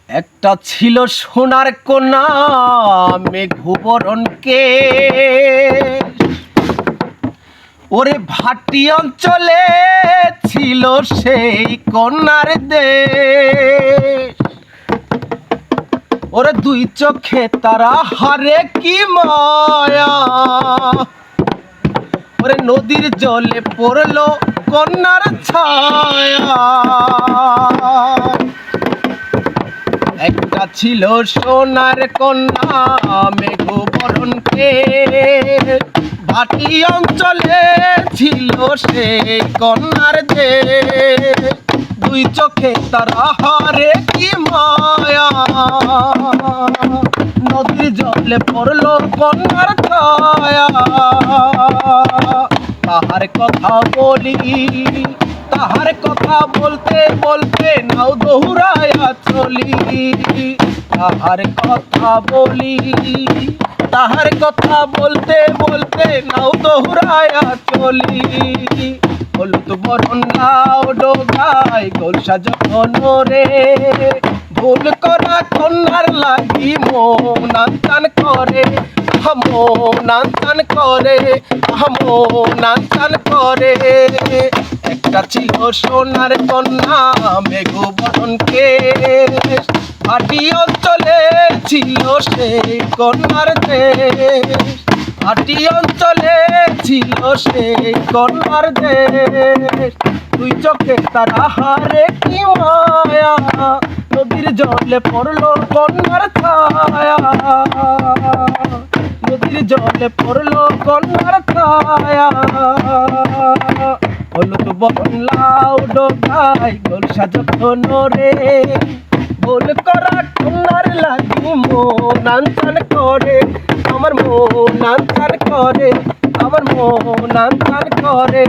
একটা ছিল সোনার কন্যা মেঘবরণকে, ওরে ভাটি অঞ্চলে ছিল সেই কন্যার দেশ। ওরে দুই চোখে তারা হারে কি মায়া, ওরে নদীর জলে পড়লো কন্যার ছায়া। একটা ছিল সোনার কন্যা মেঘবরণকে, ভাটি অঞ্চলে ছিল সেই কন্যার দেশ। দুই চোখে তারা হারে কি মায়া, নদীর জলে পড়লো কন্যার ছায়া। তাহার কথা বলি, তাহার কথা বলতে বলতে নাও দৌড়ায়া চলি। তাহার কথা বলি, তাহার কথা বলতে বলতে নাও দৌড়ায়া চলি। হলুদ বরণ লাউ ডোগায় গোলসা যখন রে, ভুল করা কন্যার লাগি মন আনচান করে, মন আনচান করে, মন আনচান করে। একটা ছিল সোনার কন্যা মেঘবরণকে, ভাটি অঞ্চলে ছিল সেই কন্যার দেশ। ভাটি অঞ্চলে ছিল সেই কন্যার দেশ। দুই চোখে তারা হারে কি মায়া, নদীর জলে পড়লো কন্যার ছায়া। নদীর জলে পড়লো কন্যার ছায়া। হলুদ বরণ লাউ ডোগায় গোলসা যখন রে, ভুল করা কন্যার লাগি মন আনচান করে, আমার মন আনচান করে, আমার মন আনচান করে।